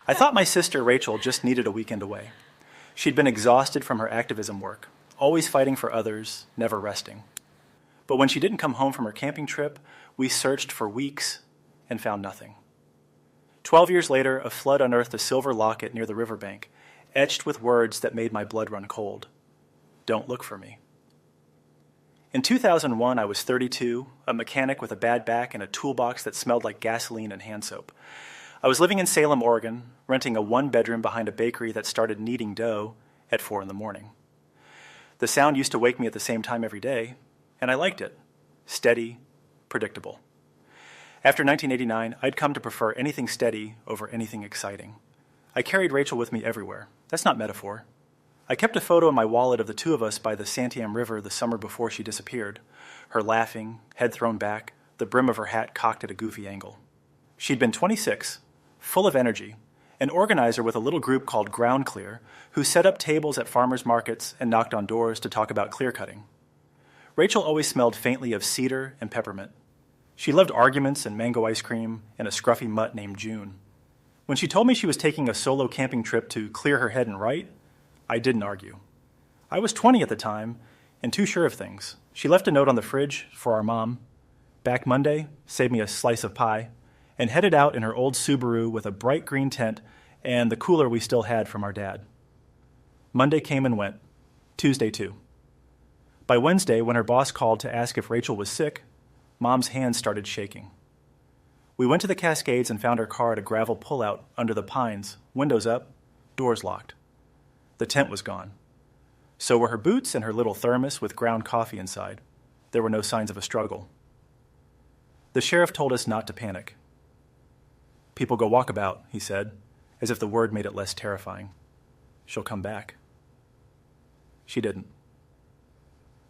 I thought my sister Rachel just needed a weekend away. She'd been exhausted from her activism work, always fighting for others, never resting. But when she didn't come home from her camping trip, we searched for weeks and found nothing. 12 years later, a flood unearthed a silver locket near the riverbank, etched with words that made my blood run cold. Don't look for me. In 2001, I was 32, a mechanic with a bad back and a toolbox that smelled like gasoline and hand soap. I was living in Salem, Oregon, renting a one-bedroom behind a bakery that started kneading dough at 4 in the morning. The sound used to wake me at the same time every day, and I liked it. Steady, predictable. After 1989, I'd come to prefer anything steady over anything exciting. I carried Rachel with me everywhere. That's not metaphor. I kept a photo in my wallet of the two of us by the Santiam River the summer before she disappeared, her laughing, head thrown back, the brim of her hat cocked at a goofy angle. She'd been 26, full of energy, an organizer with a little group called Ground Clear, who set up tables at farmers markets and knocked on doors to talk about clear cutting. Rachel always smelled faintly of cedar and peppermint. She loved arguments and mango ice cream and a scruffy mutt named June. When she told me she was taking a solo camping trip to clear her head and write, I didn't argue. I was 20 at the time and too sure of things. She left a note on the fridge for our mom. Back Monday, saved me a slice of pie, and headed out in her old Subaru with a bright green tent and the cooler we still had from our dad. Monday came and went. Tuesday too. By Wednesday, when her boss called to ask if Rachel was sick, Mom's hands started shaking. We went to the Cascades and found her car at a gravel pullout under the pines, windows up, doors locked. The tent was gone. So were her boots and her little thermos with ground coffee inside. There were no signs of a struggle. The sheriff told us not to panic. People go walkabout, he said, as if the word made it less terrifying. She'll come back. She didn't.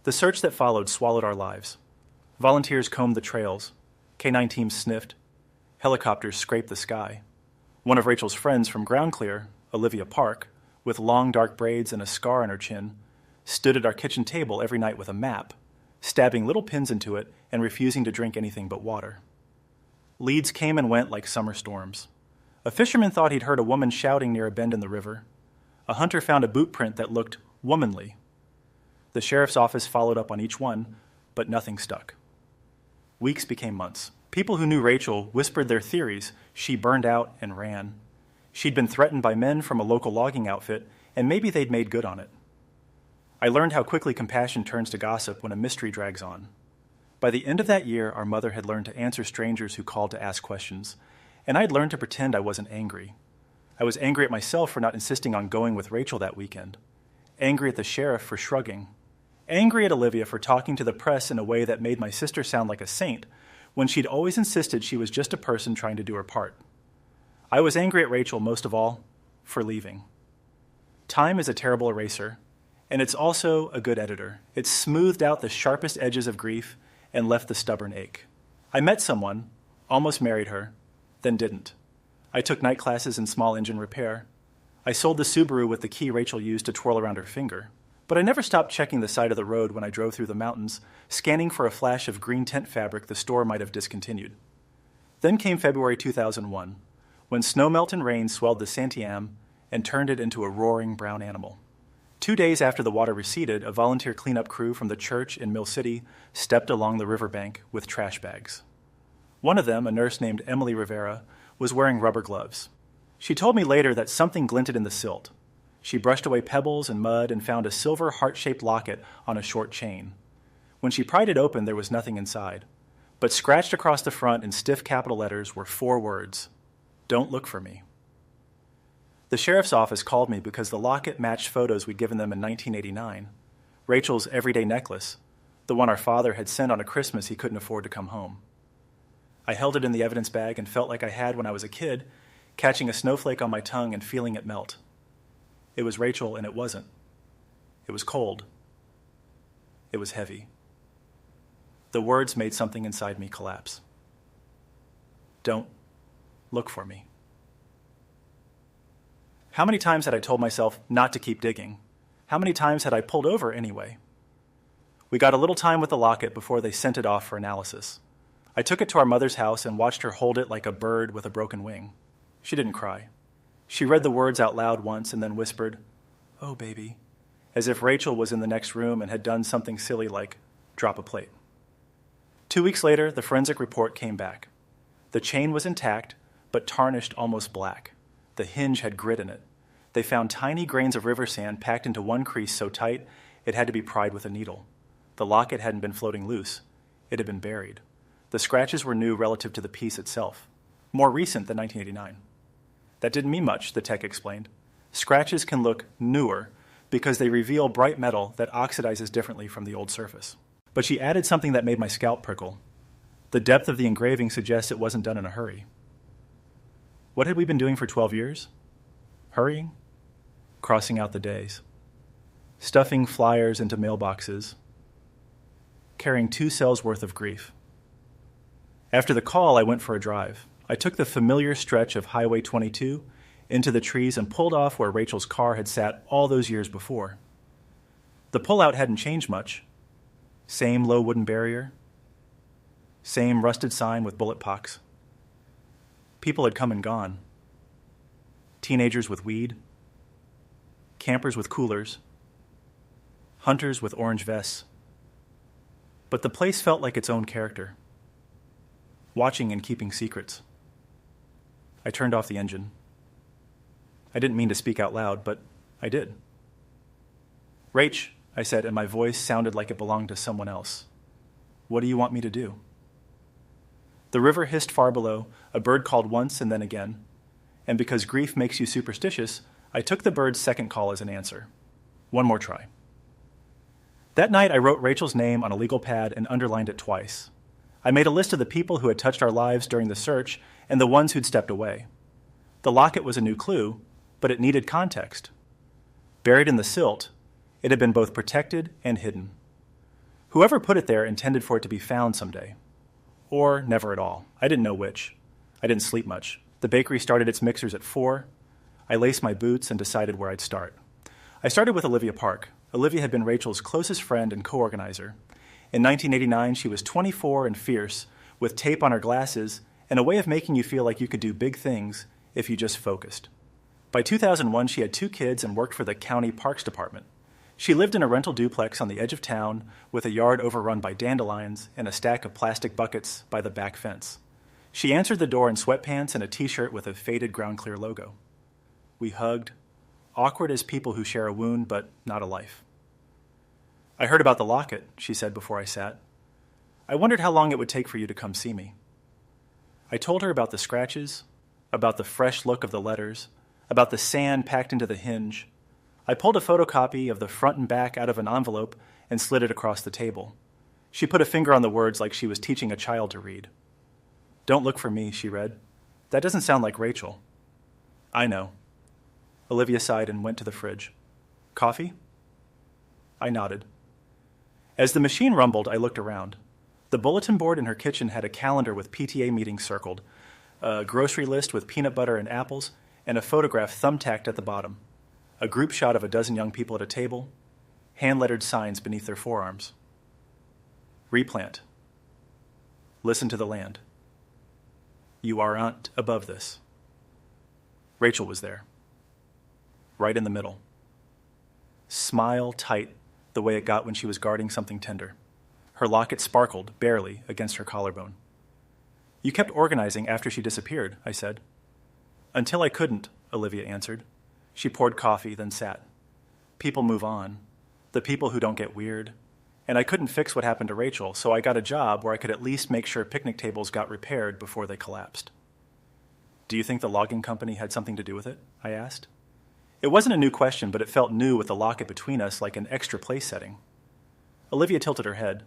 The search that followed swallowed our lives. Volunteers combed the trails. K-9 teams sniffed. Helicopters scraped the sky. One of Rachel's friends from Ground Clear, Olivia Park, with long dark braids and a scar on her chin, stood at our kitchen table every night with a map, stabbing little pins into it and refusing to drink anything but water. Leads came and went like summer storms. A fisherman thought he'd heard a woman shouting near a bend in the river. A hunter found a boot print that looked womanly. The sheriff's office followed up on each one, but nothing stuck. Weeks became months. People who knew Rachel whispered their theories. She burned out and ran. She'd been threatened by men from a local logging outfit, and maybe they'd made good on it. I learned how quickly compassion turns to gossip when a mystery drags on. By the end of that year, our mother had learned to answer strangers who called to ask questions, and I'd learned to pretend I wasn't angry. I was angry at myself for not insisting on going with Rachel that weekend, angry at the sheriff for shrugging, angry at Olivia for talking to the press in a way that made my sister sound like a saint when she'd always insisted she was just a person trying to do her part. I was angry at Rachel most of all for leaving. Time is a terrible eraser, and it's also a good editor. It smoothed out the sharpest edges of grief and left the stubborn ache. I met someone, almost married her, then didn't. I took night classes in small engine repair. I sold the Subaru with the key Rachel used to twirl around her finger. But I never stopped checking the side of the road when I drove through the mountains, scanning for a flash of green tent fabric the store might have discontinued. Then came February 2001, when snowmelt and rain swelled the Santiam and turned it into a roaring brown animal. 2 days after the water receded, a volunteer cleanup crew from the church in Mill City stepped along the riverbank with trash bags. One of them, a nurse named Emily Rivera, was wearing rubber gloves. She told me later that something glinted in the silt. She brushed away pebbles and mud and found a silver heart-shaped locket on a short chain. When she pried it open, there was nothing inside. But scratched across the front in stiff capital letters were 4 words: "Don't look for me." The sheriff's office called me because the locket matched photos we'd given them in 1989. Rachel's everyday necklace, the one our father had sent on a Christmas he couldn't afford to come home. I held it in the evidence bag and felt like I had when I was a kid, catching a snowflake on my tongue and feeling it melt. It was Rachel, and it wasn't. It was cold. It was heavy. The words made something inside me collapse. Don't look for me. How many times had I told myself not to keep digging? How many times had I pulled over anyway? We got a little time with the locket before they sent it off for analysis. I took it to our mother's house and watched her hold it like a bird with a broken wing. She didn't cry. She read the words out loud once and then whispered, "Oh, baby," as if Rachel was in the next room and had done something silly like drop a plate. 2 weeks later, the forensic report came back. The chain was intact, but tarnished almost black. The hinge had grit in it. They found tiny grains of river sand packed into one crease so tight it had to be pried with a needle. The locket hadn't been floating loose. It had been buried. The scratches were new relative to the piece itself, more recent than 1989. That didn't mean much, the tech explained. Scratches can look newer because they reveal bright metal that oxidizes differently from the old surface. But she added something that made my scalp prickle. The depth of the engraving suggests it wasn't done in a hurry. What had we been doing for 12 years? Hurrying? Crossing out the days. Stuffing flyers into mailboxes. Carrying 2 cells worth of grief. After the call, I went for a drive. I took the familiar stretch of Highway 22 into the trees and pulled off where Rachel's car had sat all those years before. The pullout hadn't changed much. Same low wooden barrier. Same rusted sign with bullet pocks. People had come and gone. Teenagers with weed. Campers with coolers. Hunters with orange vests. But the place felt like its own character. Watching and keeping secrets. I turned off the engine. I didn't mean to speak out loud, but I did. "Rach," I said, and my voice sounded like it belonged to someone else. "What do you want me to do?" The river hissed far below, a bird called once and then again, and because grief makes you superstitious, I took the bird's second call as an answer. One more try. That night, I wrote Rachel's name on a legal pad and underlined it twice. I made a list of the people who had touched our lives during the search and the ones who'd stepped away. The locket was a new clue, but it needed context. Buried in the silt, it had been both protected and hidden. Whoever put it there intended for it to be found someday. Or never at all. I didn't know which. I didn't sleep much. The bakery started its mixers at 4. I laced my boots and decided where I'd start. I started with Olivia Park. Olivia had been Rachel's closest friend and co-organizer. In 1989, she was 24 and fierce, with tape on her glasses and a way of making you feel like you could do big things if you just focused. By 2001, she had 2 kids and worked for the county parks department. She lived in a rental duplex on the edge of town with a yard overrun by dandelions and a stack of plastic buckets by the back fence. She answered the door in sweatpants and a t-shirt with a faded Ground Clear logo. We hugged, awkward as people who share a wound but not a life. "I heard about the locket," she said before I sat. "I wondered how long it would take for you to come see me." I told her about the scratches, about the fresh look of the letters, about the sand packed into the hinge. I pulled a photocopy of the front and back out of an envelope and slid it across the table. She put a finger on the words like she was teaching a child to read. "Don't look for me," she read. "That doesn't sound like Rachel." "I know." Olivia sighed and went to the fridge. "Coffee?" I nodded. As the machine rumbled, I looked around. The bulletin board in her kitchen had a calendar with PTA meetings circled, a grocery list with peanut butter and apples, and a photograph thumbtacked at the bottom. A group shot of a dozen young people at a table, hand-lettered signs beneath their forearms. Replant. Listen to the land. You aren't above this. Rachel was there. Right in the middle. Smile tight the way it got when she was guarding something tender. Her locket sparkled, barely, against her collarbone. "You kept organizing after she disappeared," I said. "Until I couldn't," Olivia answered. She poured coffee, then sat. "People move on. The people who don't get weird. And I couldn't fix what happened to Rachel, so I got a job where I could at least make sure picnic tables got repaired before they collapsed." "Do you think the logging company had something to do with it?" I asked. It wasn't a new question, but it felt new with the locket between us, like an extra place setting. Olivia tilted her head.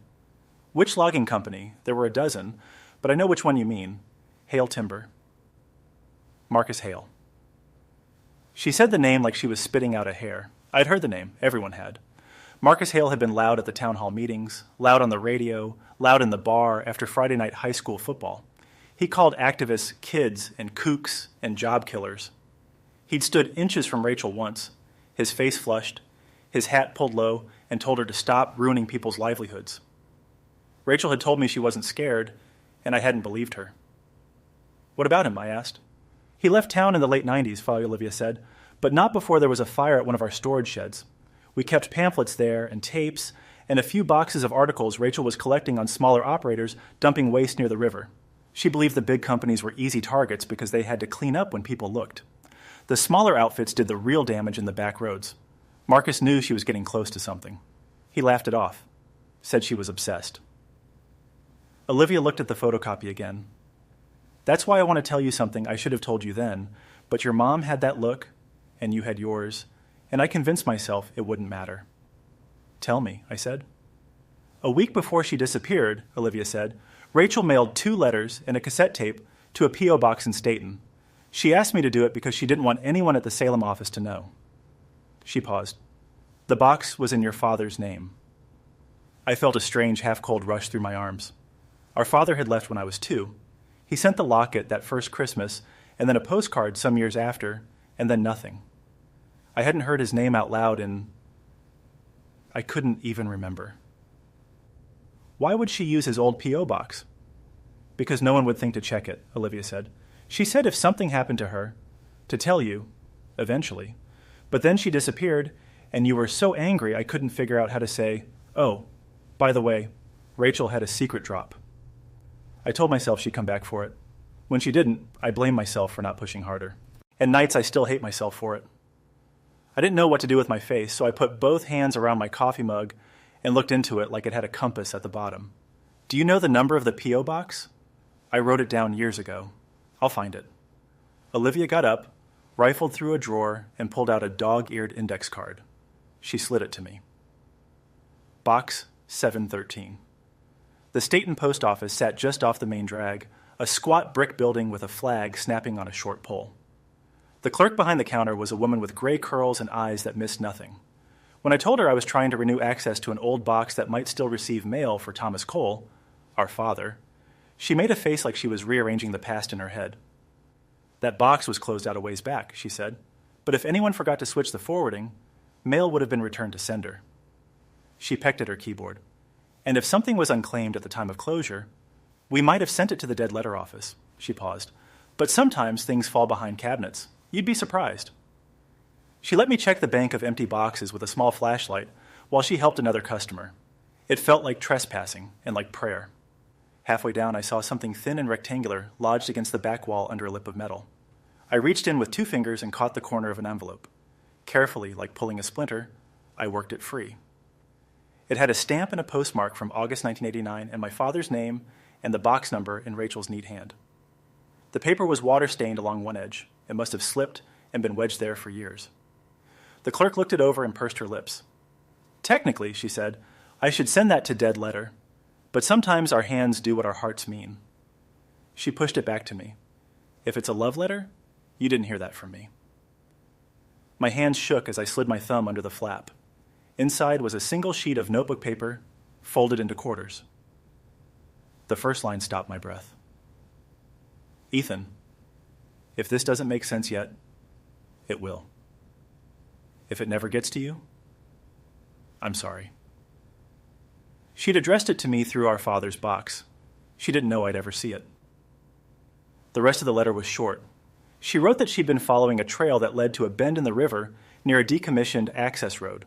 "Which logging company? There were a dozen, but I know which one you mean. Hale Timber." Marcus Hale. She said the name like she was spitting out a hair. I'd heard the name. Everyone had. Marcus Hale had been loud at the town hall meetings, loud on the radio, loud in the bar after Friday night high school football. He called activists kids and kooks and job killers. He'd stood inches from Rachel once, his face flushed, his hat pulled low, and told her to stop ruining people's livelihoods. Rachel had told me she wasn't scared, and I hadn't believed her. "What about him?" I asked. He left town in the late 90s, Olivia said, but not before there was a fire at one of our storage sheds. We kept pamphlets there and tapes and a few boxes of articles Rachel was collecting on smaller operators dumping waste near the river. She believed the big companies were easy targets because they had to clean up when people looked. The smaller outfits did the real damage in the back roads. Marcus knew she was getting close to something. He laughed it off, said she was obsessed. Olivia looked at the photocopy again. That's why I want to tell you something I should have told you then, but your mom had that look, and you had yours, and I convinced myself it wouldn't matter. Tell me, I said. A week before she disappeared, Olivia said, Rachel mailed 2 letters and a cassette tape to a P.O. box in Staten. She asked me to do it because she didn't want anyone at the Salem office to know. She paused. The box was in your father's name. I felt a strange, half-cold rush through my arms. Our father had left when I was 2. He sent the locket that first Christmas, and then a postcard some years after, and then nothing. I hadn't heard his name out loud I couldn't even remember. Why would she use his old P.O. box? Because no one would think to check it, Olivia said. She said if something happened to her, to tell you, eventually. But then she disappeared, and you were so angry I couldn't figure out how to say, oh, by the way, Rachel had a secret drop. I told myself she'd come back for it. When she didn't, I blamed myself for not pushing harder. And nights I still hate myself for it. I didn't know what to do with my face, so I put both hands around my coffee mug and looked into it like it had a compass at the bottom. Do you know the number of the P.O. box? I wrote it down years ago. I'll find it. Olivia got up, rifled through a drawer, and pulled out a dog-eared index card. She slid it to me. Box 713. The Staten post office sat just off the main drag, a squat brick building with a flag snapping on a short pole. The clerk behind the counter was a woman with gray curls and eyes that missed nothing. When I told her I was trying to renew access to an old box that might still receive mail for Thomas Cole, our father, she made a face like she was rearranging the past in her head. That box was closed out a ways back, she said, but if anyone forgot to switch the forwarding, mail would have been returned to sender. She pecked at her keyboard. And if something was unclaimed at the time of closure, we might have sent it to the dead letter office. She paused. But sometimes things fall behind cabinets. You'd be surprised. She let me check the bank of empty boxes with a small flashlight while she helped another customer. It felt like trespassing and like prayer. Halfway down, I saw something thin and rectangular lodged against the back wall under a lip of metal. I reached in with 2 fingers and caught the corner of an envelope. Carefully, like pulling a splinter, I worked it free. It had a stamp and a postmark from August 1989 and my father's name and the box number in Rachel's neat hand. The paper was water-stained along one edge. It must have slipped and been wedged there for years. The clerk looked it over and pursed her lips. Technically, she said, I should send that to dead letter, but sometimes our hands do what our hearts mean. She pushed it back to me. If it's a love letter, you didn't hear that from me. My hands shook as I slid my thumb under the flap. Inside was a single sheet of notebook paper, folded into quarters. The first line stopped my breath. Ethan, if this doesn't make sense yet, it will. If it never gets to you, I'm sorry. She'd addressed it to me through our father's box. She didn't know I'd ever see it. The rest of the letter was short. She wrote that she'd been following a trail that led to a bend in the river near a decommissioned access road.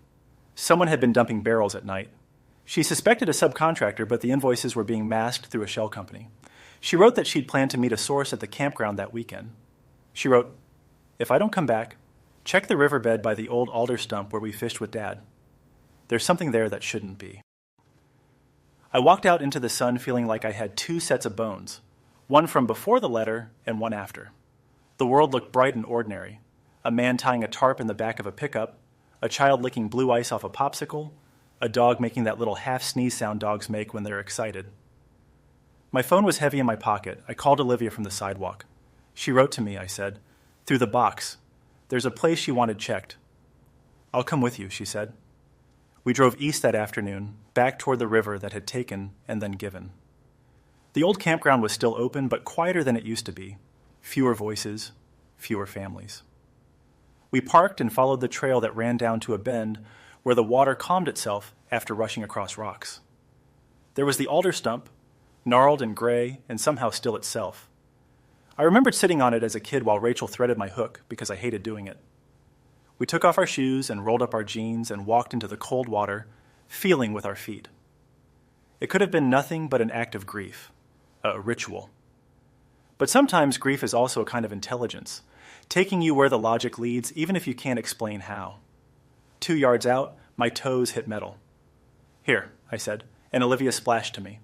Someone had been dumping barrels at night. She suspected a subcontractor, but the invoices were being masked through a shell company. She wrote that she'd planned to meet a source at the campground that weekend. She wrote, if I don't come back, check the riverbed by the old alder stump where we fished with Dad. There's something there that shouldn't be. I walked out into the sun feeling like I had 2 sets of bones, one from before the letter and one after. The world looked bright and ordinary. A man tying a tarp in the back of a pickup, a child licking blue ice off a popsicle, a dog making that little half-sneeze sound dogs make when they're excited. My phone was heavy in my pocket. I called Olivia from the sidewalk. She wrote to me, I said, through the box. There's a place she wanted checked. I'll come with you, she said. We drove east that afternoon, back toward the river that had taken and then given. The old campground was still open, but quieter than it used to be. Fewer voices, fewer families. We parked and followed the trail that ran down to a bend where the water calmed itself after rushing across rocks. There was the alder stump, gnarled and gray and somehow still itself. I remembered sitting on it as a kid while Rachel threaded my hook because I hated doing it. We took off our shoes and rolled up our jeans and walked into the cold water, feeling with our feet. It could have been nothing but an act of grief, a ritual. But sometimes grief is also a kind of intelligence, taking you where the logic leads even if you can't explain how. 2 yards out, my toes hit metal. "Here," I said, and Olivia splashed to me.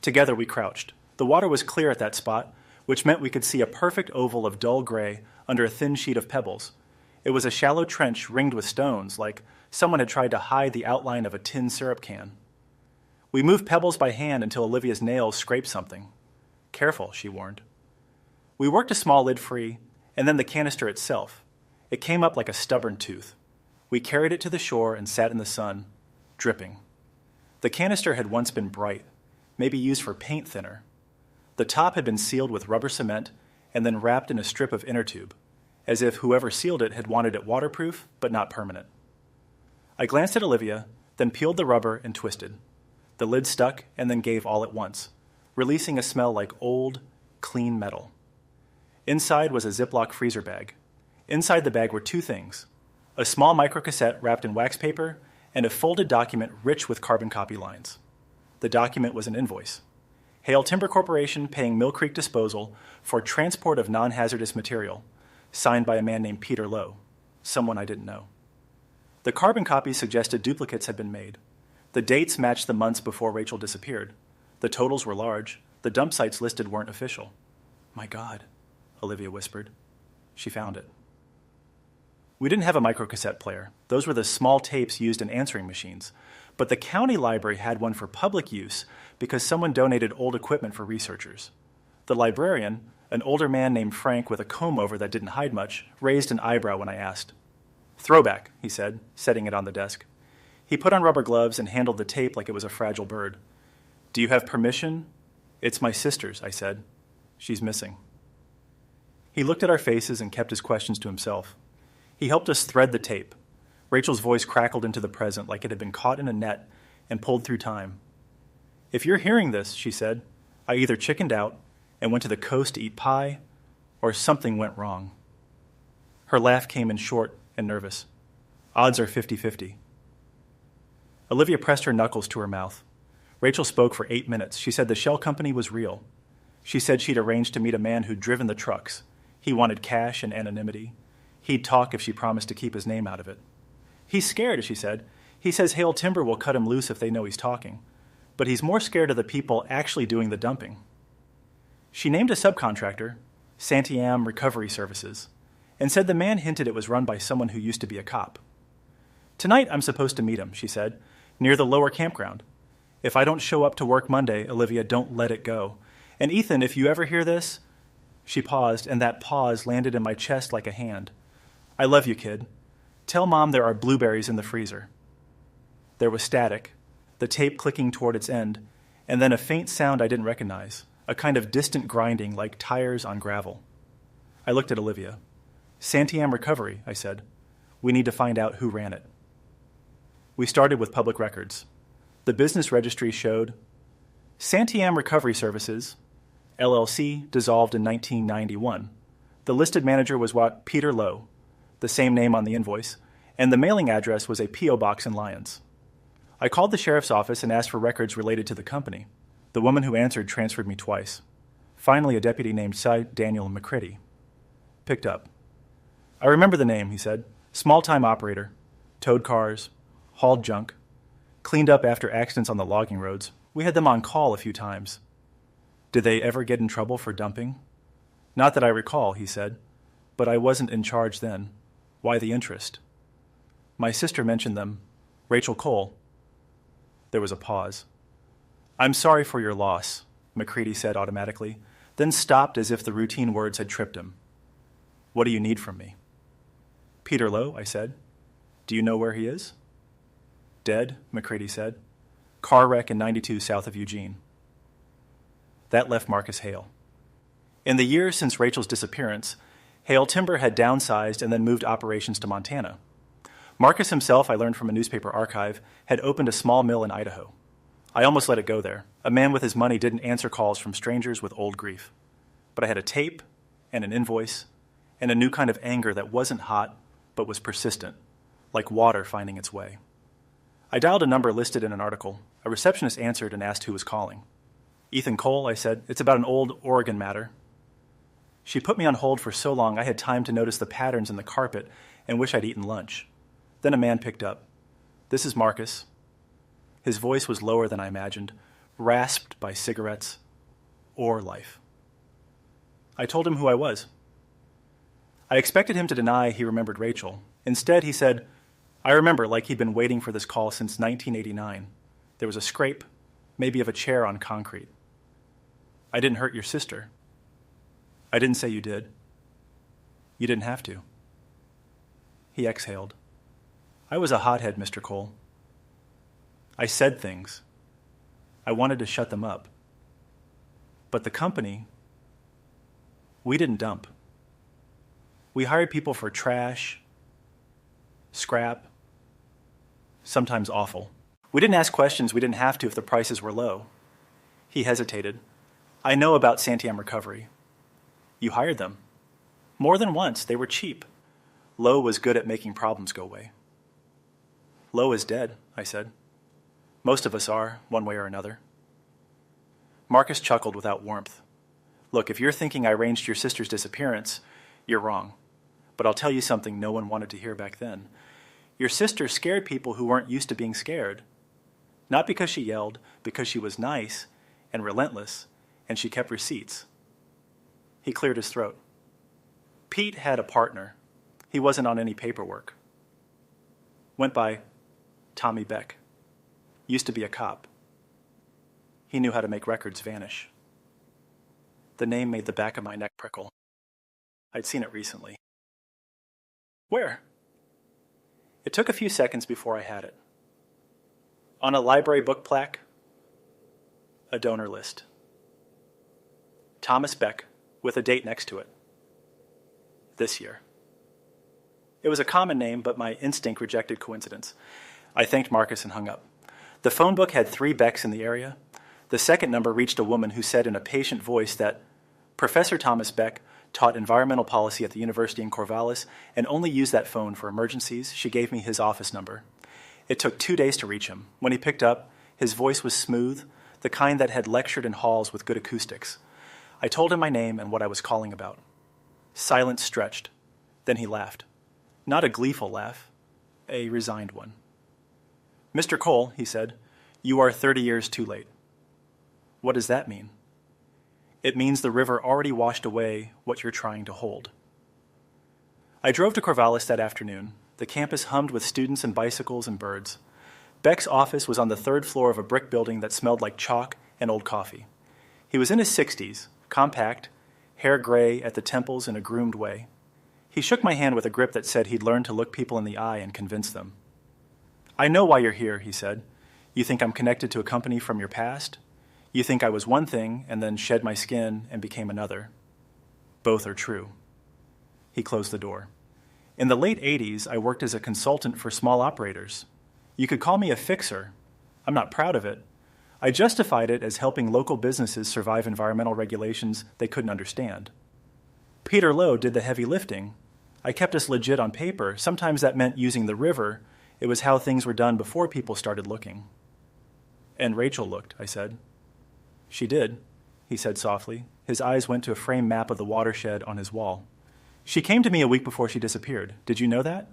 Together we crouched. The water was clear at that spot, which meant we could see a perfect oval of dull gray under a thin sheet of pebbles. It was a shallow trench ringed with stones, like someone had tried to hide the outline of a tin syrup can. We moved pebbles by hand until Olivia's nails scraped something. "Careful," she warned. We worked a small lid free, and then the canister itself. It came up like a stubborn tooth. We carried it to the shore and sat in the sun, dripping. The canister had once been bright, maybe used for paint thinner. The top had been sealed with rubber cement and then wrapped in a strip of inner tube, as if whoever sealed it had wanted it waterproof but not permanent. I glanced at Olivia, then peeled the rubber and twisted. The lid stuck and then gave all at once, releasing a smell like old, clean metal. Inside was a Ziploc freezer bag. Inside the bag were two things: a small microcassette wrapped in wax paper and a folded document rich with carbon copy lines. The document was an invoice. Hale Timber Corporation paying Mill Creek Disposal for transport of non-hazardous material, signed by a man named Peter Lowe, someone I didn't know. The carbon copies suggested duplicates had been made. The dates matched the months before Rachel disappeared. The totals were large. The dump sites listed weren't official. "My God," Olivia whispered. She found it. We didn't have a microcassette player. Those were the small tapes used in answering machines. But the county library had one for public use because someone donated old equipment for researchers. The librarian, an older man named Frank with a comb-over that didn't hide much, raised an eyebrow when I asked. "Throwback," he said, setting it on the desk. He put on rubber gloves and handled the tape like it was a fragile bird. "Do you have permission?" "It's my sister's," I said. "She's missing." He looked at our faces and kept his questions to himself. He helped us thread the tape. Rachel's voice crackled into the present like it had been caught in a net and pulled through time. "If you're hearing this," she said, "I either chickened out and went to the coast to eat pie, or something went wrong." Her laugh came in short and nervous. "Odds are 50-50. Olivia pressed her knuckles to her mouth. Rachel spoke for 8 minutes. She said the shell company was real. She said she'd arranged to meet a man who'd driven the trucks. He wanted cash and anonymity. He'd talk if she promised to keep his name out of it. "He's scared," she said. "He says Hale Timber will cut him loose if they know he's talking. But he's more scared of the people actually doing the dumping." She named a subcontractor, Santiam Recovery Services, and said the man hinted it was run by someone who used to be a cop. "Tonight I'm supposed to meet him," she said, "near the lower campground. If I don't show up to work Monday, Olivia, don't let it go. And Ethan, if you ever hear this..." She paused, and that pause landed in my chest like a hand. "I love you, kid. Tell Mom there are blueberries in the freezer." There was static, the tape clicking toward its end, and then a faint sound I didn't recognize, a kind of distant grinding like tires on gravel. I looked at Olivia. "Santiam Recovery," I said. "We need to find out who ran it." We started with public records. The business registry showed Santiam Recovery Services, LLC, dissolved in 1991. The listed manager was Peter Lowe, the same name on the invoice, and the mailing address was a P.O. box in Lyons. I called the sheriff's office and asked for records related to the company. The woman who answered transferred me twice. Finally, a deputy named Cy Daniel McCready picked up. "I remember the name," he said. "Small-time operator. Towed cars. Hauled junk. Cleaned up after accidents on the logging roads. We had them on call a few times." "Did they ever get in trouble for dumping?" "Not that I recall," he said. "But I wasn't in charge then. Why the interest?" "My sister mentioned them. Rachel Cole." There was a pause. "I'm sorry for your loss," McCready said automatically, then stopped as if the routine words had tripped him. "What do you need from me?" "Peter Lowe," I said. "Do you know where he is?" "Dead," McCready said. "Car wreck in 92 south of Eugene." That left Marcus Hale. In the years since Rachel's disappearance, Hale Timber had downsized and then moved operations to Montana. Marcus himself, I learned from a newspaper archive, had opened a small mill in Idaho. I almost let it go there. A man with his money didn't answer calls from strangers with old grief. but I had a tape and an invoice and a new kind of anger that wasn't hot but was persistent, like water finding its way. I dialed a number listed in an article. A receptionist answered and asked who was calling. "Ethan Cole," I said. "It's about an old Oregon matter." She put me on hold for so long I had time to notice the patterns in the carpet and wish I'd eaten lunch. Then a man picked up. "This is Marcus." His voice was lower than I imagined, rasped by cigarettes or life. I told him who I was. I expected him to deny he remembered Rachel. Instead, he said, "I remember, like he'd been waiting for this call since 1989. There was a scrape, maybe of a chair on concrete." "I didn't hurt your sister." "I didn't say you did." "You didn't have to." He exhaled. "I was a hothead, Mr. Cole. I said things. I wanted to shut them up. But the company, we didn't dump. We hired people for trash, scrap, sometimes awful. We didn't ask questions we didn't have to if the prices were low." He hesitated. "I know about Santiam Recovery. You hired them. More than once. They were cheap. Lowe was good at making problems go away." "Lowe is dead," I said. "Most of us are, one way or another." Marcus chuckled without warmth. "Look, if you're thinking I arranged your sister's disappearance, you're wrong. But I'll tell you something no one wanted to hear back then. Your sister scared people who weren't used to being scared. Not because she yelled, because she was nice and relentless, and she kept receipts." He cleared his throat. "Pete had a partner. He wasn't on any paperwork. Went by Tommy Beck. Used to be a cop. He knew how to make records vanish." The name made the back of my neck prickle. I'd seen it recently. "Where?" It took a few seconds before I had it. On a library book plaque, a donor list. Thomas Beck, with a date next to it. This year. It was a common name, but my instinct rejected coincidence. I thanked Marcus and hung up. The phone book had 3 Becks in the area. The second number reached a woman who said in a patient voice that Professor Thomas Beck taught environmental policy at the university in Corvallis and only used that phone for emergencies. She gave me his office number. It took 2 days to reach him. When he picked up, his voice was smooth, the kind that had lectured in halls with good acoustics. I told him my name and what I was calling about. Silence stretched. Then he laughed. Not a gleeful laugh, a resigned one. "Mr. Cole," he said, "you are 30 years too late." "What does that mean?" "It means the river already washed away what you're trying to hold." I drove to Corvallis that afternoon. The campus hummed with students and bicycles and birds. Beck's office was on the 3rd floor of a brick building that smelled like chalk and old coffee. He was in his 60s, compact, hair gray at the temples in a groomed way. He shook my hand with a grip that said he'd learned to look people in the eye and convince them. "I know why you're here," he said. "You think I'm connected to a company from your past? You think I was one thing and then shed my skin and became another. Both are true." He closed the door. "In the late 80s, I worked as a consultant for small operators. You could call me a fixer. I'm not proud of it. I justified it as helping local businesses survive environmental regulations they couldn't understand. Peter Lowe did the heavy lifting. I kept us legit on paper. Sometimes that meant using the river. It was how things were done before people started looking." "And Rachel looked," I said. "She did," he said softly. His eyes went to a framed map of the watershed on his wall. "She came to me a week before she disappeared. Did you know that?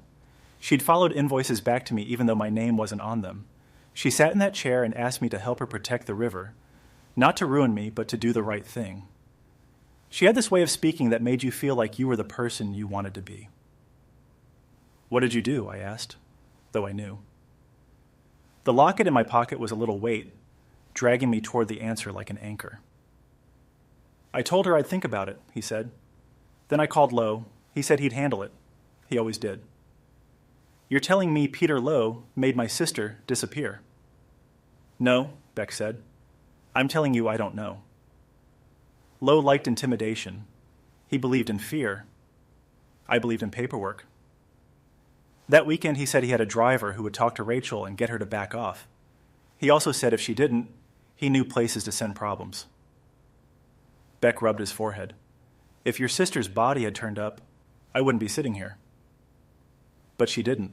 She'd followed invoices back to me even though my name wasn't on them. She sat in that chair and asked me to help her protect the river. Not to ruin me, but to do the right thing. She had this way of speaking that made you feel like you were the person you wanted to be." "What did you do?" I asked, though I knew. The locket in my pocket was a little weight, dragging me toward the answer like an anchor. "I told her I'd think about it," he said. "Then I called Lowe. He said he'd handle it. He always did." "You're telling me Peter Lowe made my sister disappear?" "No," Beck said. "I'm telling you I don't know." Lowe liked intimidation. He believed in fear. I believed in paperwork. That weekend he said he had a driver who would talk to Rachel and get her to back off. He also said if she didn't, he knew places to send problems. Beck rubbed his forehead. If your sister's body had turned up, I wouldn't be sitting here. But she didn't.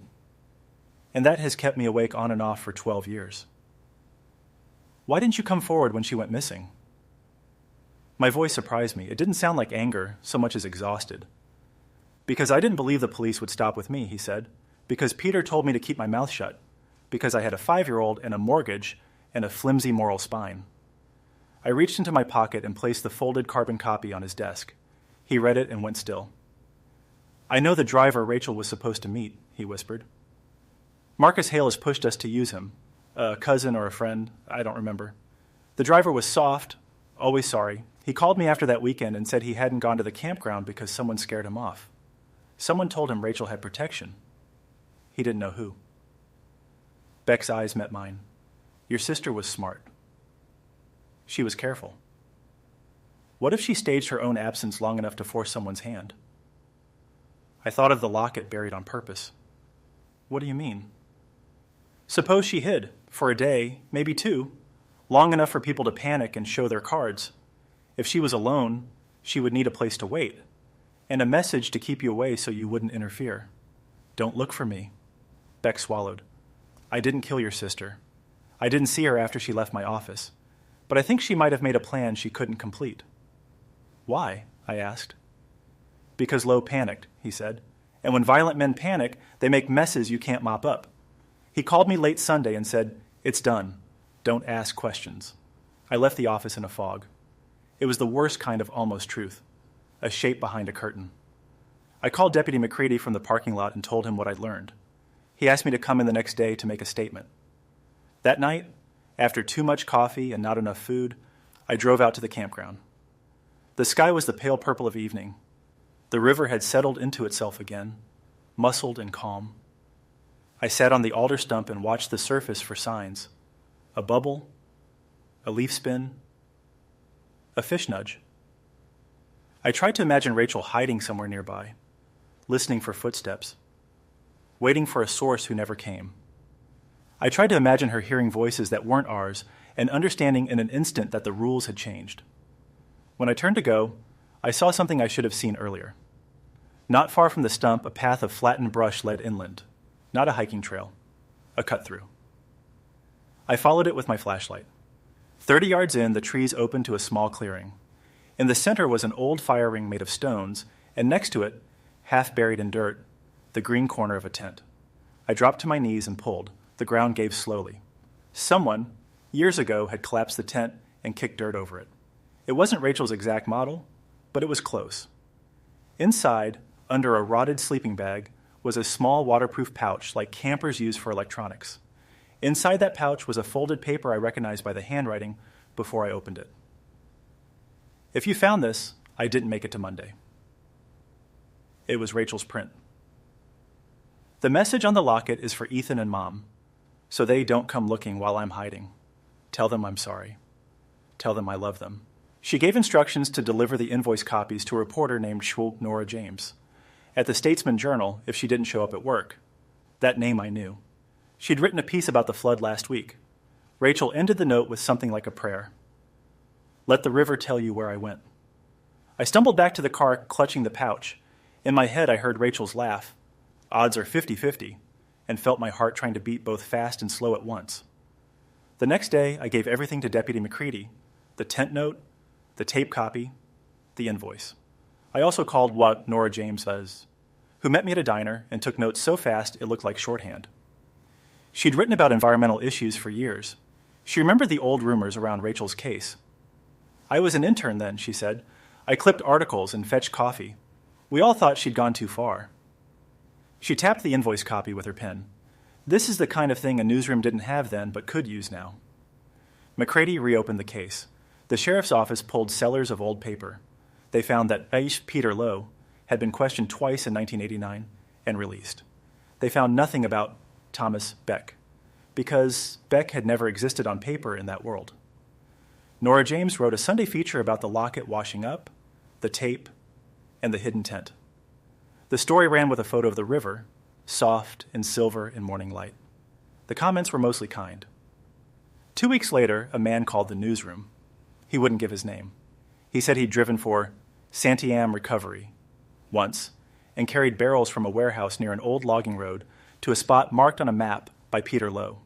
And that has kept me awake on and off for 12 years. Why didn't you come forward when she went missing? My voice surprised me. It didn't sound like anger so much as exhausted. Because I didn't believe the police would stop with me, he said. Because Peter told me to keep my mouth shut. Because I had a 5-year-old and a mortgage and a flimsy moral spine. I reached into my pocket and placed the folded carbon copy on his desk. He read it and went still. I know the driver Rachel was supposed to meet, he whispered. Marcus Hale has pushed us to use him. A cousin or a friend, I don't remember. The driver was soft, always sorry. He called me after that weekend and said he hadn't gone to the campground because someone scared him off. Someone told him Rachel had protection. He didn't know who. Beck's eyes met mine. Your sister was smart. She was careful. What if she staged her own absence long enough to force someone's hand? I thought of the locket buried on purpose. What do you mean? Suppose she hid, for a day, maybe 2, long enough for people to panic and show their cards. If she was alone, she would need a place to wait, and a message to keep you away so you wouldn't interfere. Don't look for me. Beck swallowed. I didn't kill your sister. I didn't see her after she left my office, but I think she might have made a plan she couldn't complete. Why? I asked. Because Lowe panicked, he said, and when violent men panic, they make messes you can't mop up. He called me late Sunday and said, "It's done. Don't ask questions." I left the office in a fog. It was the worst kind of almost truth, a shape behind a curtain. I called Deputy McCready from the parking lot and told him what I'd learned. He asked me to come in the next day to make a statement. That night, after too much coffee and not enough food, I drove out to the campground. The sky was the pale purple of evening. The river had settled into itself again, muscled and calm. I sat on the alder stump and watched the surface for signs. A bubble, a leaf spin, a fish nudge. I tried to imagine Rachel hiding somewhere nearby, listening for footsteps, waiting for a source who never came. I tried to imagine her hearing voices that weren't ours and understanding in an instant that the rules had changed. When I turned to go, I saw something I should have seen earlier. Not far from the stump, a path of flattened brush led inland. Not a hiking trail, a cut-through. I followed it with my flashlight. 30 yards in, the trees opened to a small clearing. In the center was an old fire ring made of stones, and next to it, half buried in dirt, the green corner of a tent. I dropped to my knees and pulled. The ground gave slowly. Someone, years ago, had collapsed the tent and kicked dirt over it. It wasn't Rachel's exact model, but it was close. Inside, under a rotted sleeping bag, was a small waterproof pouch like campers use for electronics. Inside that pouch was a folded paper I recognized by the handwriting before I opened it. If you found this, I didn't make it to Monday. It was Rachel's print. The message on the locket is for Ethan and Mom, so they don't come looking while I'm hiding. Tell them I'm sorry. Tell them I love them. She gave instructions to deliver the invoice copies to a reporter named Nora James. At the Statesman Journal if she didn't show up at work. That name I knew. She'd written a piece about the flood last week. Rachel ended the note with something like a prayer. Let the river tell you where I went. I stumbled back to the car, clutching the pouch. In my head, I heard Rachel's laugh. Odds are 50-50, and felt my heart trying to beat both fast and slow at once. The next day, I gave everything to Deputy McCready, the tent note, the tape copy, the invoice. I also called what Nora James was, who met me at a diner and took notes so fast it looked like shorthand. She'd written about environmental issues for years. She remembered the old rumors around Rachel's case. I was an intern then, she said. I clipped articles and fetched coffee. We all thought she'd gone too far. She tapped the invoice copy with her pen. This is the kind of thing a newsroom didn't have then but could use now. McCready reopened the case. The sheriff's office pulled cellars of old paper. They found that Aish Peter Lowe had been questioned twice in 1989 and released. They found nothing about Thomas Beck, because Beck had never existed on paper in that world. Nora James wrote a Sunday feature about the locket washing up, the tape, and the hidden tent. The story ran with a photo of the river, soft and silver in morning light. The comments were mostly kind. 2 weeks later, a man called the newsroom. He wouldn't give his name. He said he'd driven for Santiam Recovery, once, and carried barrels from a warehouse near an old logging road to a spot marked on a map by Peter Lowe.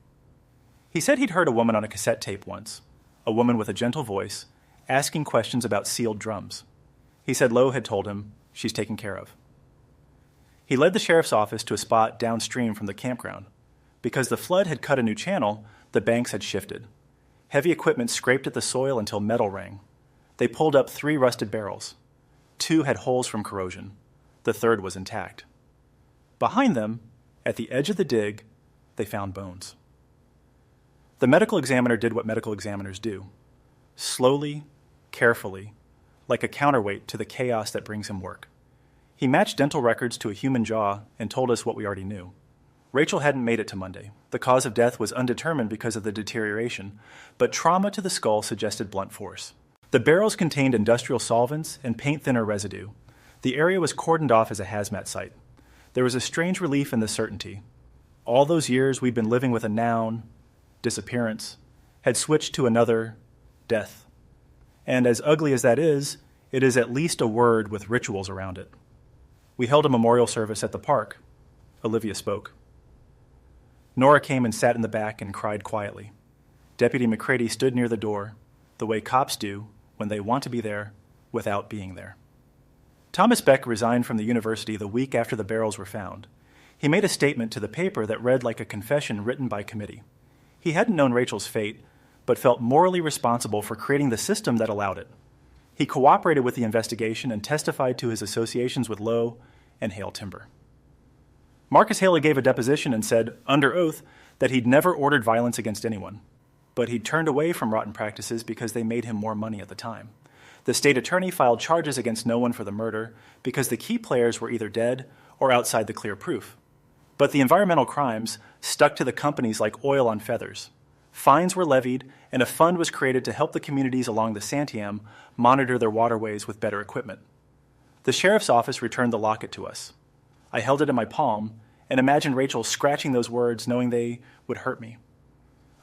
He said he'd heard a woman on a cassette tape once, a woman with a gentle voice, asking questions about sealed drums. He said Lowe had told him, she's taken care of. He led the sheriff's office to a spot downstream from the campground. Because the flood had cut a new channel, the banks had shifted. Heavy equipment scraped at the soil until metal rang. They pulled up 3 rusted barrels. 2 had holes from corrosion. The third was intact. Behind them, at the edge of the dig, they found bones. The medical examiner did what medical examiners do. Slowly, carefully, like a counterweight to the chaos that brings him work. He matched dental records to a human jaw and told us what we already knew. Rachel hadn't made it to Monday. The cause of death was undetermined because of the deterioration, but trauma to the skull suggested blunt force. The barrels contained industrial solvents and paint thinner residue. The area was cordoned off as a hazmat site. There was a strange relief in the certainty. All those years we'd been living with a noun, disappearance, had switched to another, death. And as ugly as that is, it is at least a word with rituals around it. We held a memorial service at the park. Olivia spoke. Nora came and sat in the back and cried quietly. Deputy McCready stood near the door, the way cops do when they want to be there without being there. Thomas Beck resigned from the university the week after the barrels were found. He made a statement to the paper that read like a confession written by committee. He hadn't known Rachel's fate, but felt morally responsible for creating the system that allowed it. He cooperated with the investigation and testified to his associations with Lowe and Hale Timber. Marcus Haley gave a deposition and said, under oath, that he'd never ordered violence against anyone, but he'd turned away from rotten practices because they made him more money at the time. The state attorney filed charges against no one for the murder because the key players were either dead or outside the clear proof. But the environmental crimes stuck to the companies like oil on feathers. Fines were levied, and a fund was created to help the communities along the Santiam monitor their waterways with better equipment. The sheriff's office returned the locket to us. I held it in my palm and imagined Rachel scratching those words, knowing they would hurt me.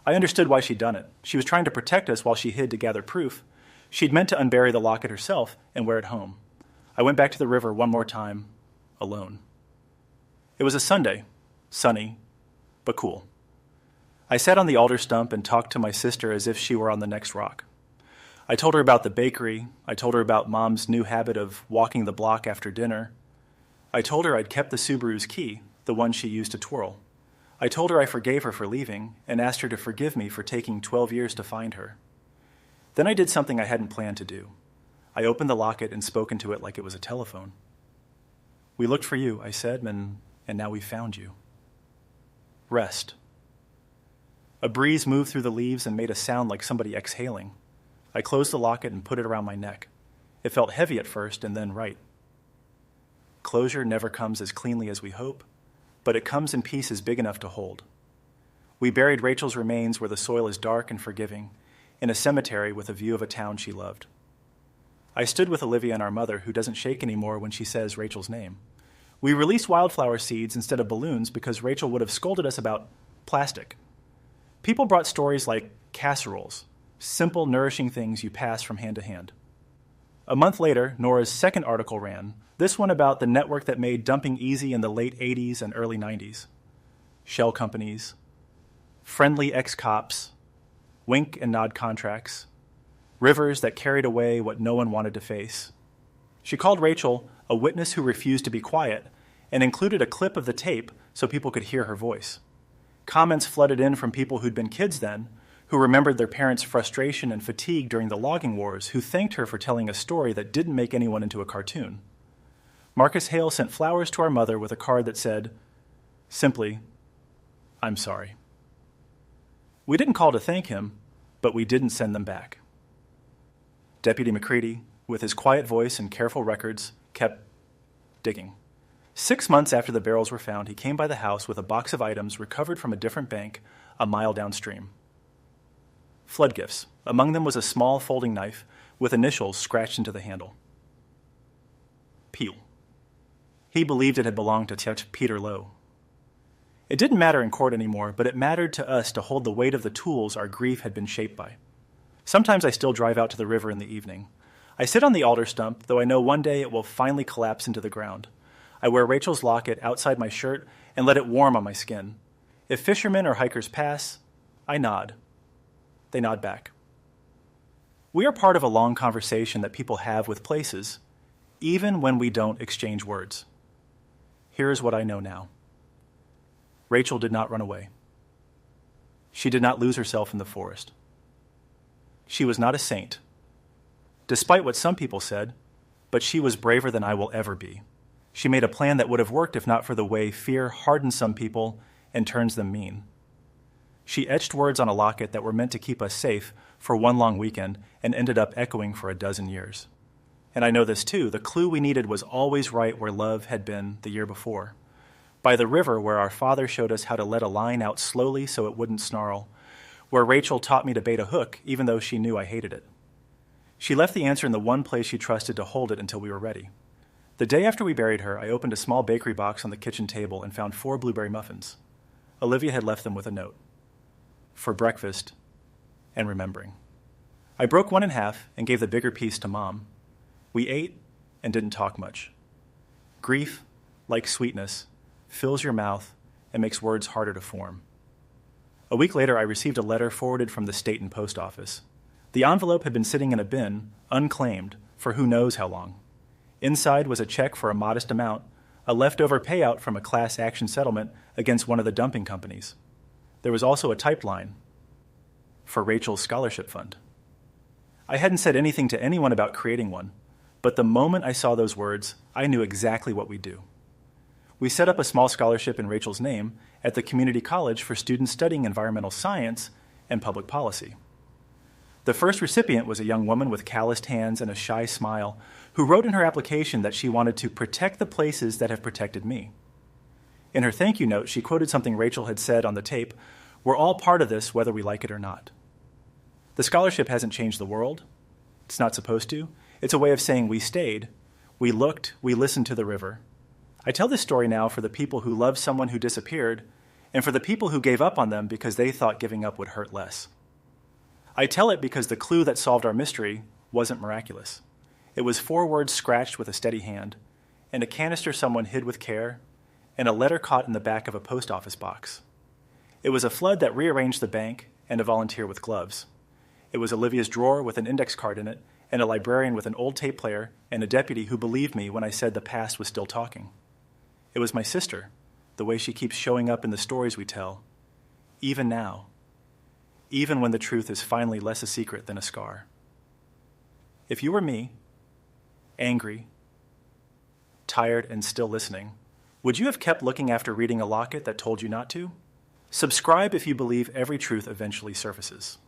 I understood why she'd done it. She was trying to protect us while she hid to gather proof. She'd meant to unbury the locket herself and wear it home. I went back to the river one more time, alone. It was a Sunday, sunny, but cool. I sat on the alder stump and talked to my sister as if she were on the next rock. I told her about the bakery. I told her about Mom's new habit of walking the block after dinner. I told her I'd kept the Subaru's key, the one she used to twirl. I told her I forgave her for leaving and asked her to forgive me for taking 12 years to find her. Then I did something I hadn't planned to do. I opened the locket and spoke into it like it was a telephone. We looked for you, I said, and now we found you. Rest. A breeze moved through the leaves and made a sound like somebody exhaling. I closed the locket and put it around my neck. It felt heavy at first and then right. Closure never comes as cleanly as we hope, but it comes in pieces big enough to hold. We buried Rachel's remains where the soil is dark and forgiving, in a cemetery with a view of a town she loved. I stood with Olivia and our mother, who doesn't shake anymore when she says Rachel's name. We released wildflower seeds instead of balloons because Rachel would have scolded us about plastic. People brought stories like casseroles, simple, nourishing things you pass from hand to hand. A month later, Nora's second article ran, this one about the network that made dumping easy in the late 80s and early 90s. Shell companies, friendly ex-cops, wink and nod contracts, rivers that carried away what no one wanted to face. She called Rachel a witness who refused to be quiet and included a clip of the tape so people could hear her voice. Comments flooded in from people who'd been kids then, who remembered their parents' frustration and fatigue during the logging wars, who thanked her for telling a story that didn't make anyone into a cartoon. Marcus Hale sent flowers to our mother with a card that said, simply, I'm sorry. We didn't call to thank him, but we didn't send them back. Deputy McCready, with his quiet voice and careful records, kept digging. 6 months after the barrels were found, he came by the house with a box of items recovered from a different bank a mile downstream. Flood gifts. Among them was a small folding knife with initials scratched into the handle. Peel. He believed it had belonged to Peter Lowe. It didn't matter in court anymore, but it mattered to us to hold the weight of the tools our grief had been shaped by. Sometimes I still drive out to the river in the evening. I sit on the alder stump, though I know one day it will finally collapse into the ground. I wear Rachel's locket outside my shirt and let it warm on my skin. If fishermen or hikers pass, I nod. They nod back. We are part of a long conversation that people have with places, even when we don't exchange words. Here is what I know now. Rachel did not run away. She did not lose herself in the forest. She was not a saint, despite what some people said, but she was braver than I will ever be. She made a plan that would have worked if not for the way fear hardens some people and turns them mean. She etched words on a locket that were meant to keep us safe for one long weekend and ended up echoing for a dozen years. And I know this too, the clue we needed was always right where love had been the year before. By the river where our father showed us how to let a line out slowly so it wouldn't snarl, where Rachel taught me to bait a hook even though she knew I hated it. She left the answer in the one place she trusted to hold it until we were ready. The day after we buried her, I opened a small bakery box on the kitchen table and found 4 blueberry muffins. Olivia had left them with a note. For breakfast and remembering. I broke one in half and gave the bigger piece to Mom. We ate and didn't talk much. Grief, like sweetness, fills your mouth and makes words harder to form. A week later, I received a letter forwarded from the state and post office. The envelope had been sitting in a bin, unclaimed, for who knows how long. Inside was a check for a modest amount, a leftover payout from a class action settlement against one of the dumping companies. There was also a typed line, for Rachel's scholarship fund. I hadn't said anything to anyone about creating one, but the moment I saw those words, I knew exactly what we'd do. We set up a small scholarship in Rachel's name at the community college for students studying environmental science and public policy. The first recipient was a young woman with calloused hands and a shy smile who wrote in her application that she wanted to protect the places that have protected me. In her thank you note, she quoted something Rachel had said on the tape, "We're all part of this, whether we like it or not." The scholarship hasn't changed the world. It's not supposed to. It's a way of saying we stayed, we looked, we listened to the river. I tell this story now for the people who loved someone who disappeared and for the people who gave up on them because they thought giving up would hurt less. I tell it because the clue that solved our mystery wasn't miraculous. It was 4 words scratched with a steady hand, and a canister someone hid with care, and a letter caught in the back of a post office box. It was a flood that rearranged the bank and a volunteer with gloves. It was Olivia's drawer with an index card in it, and a librarian with an old tape player, and a deputy who believed me when I said the past was still talking. It was my sister, the way she keeps showing up in the stories we tell, even now, even when the truth is finally less a secret than a scar. If you were me, angry, tired, and still listening, would you have kept looking after reading a locket that told you not to? Subscribe if you believe every truth eventually surfaces.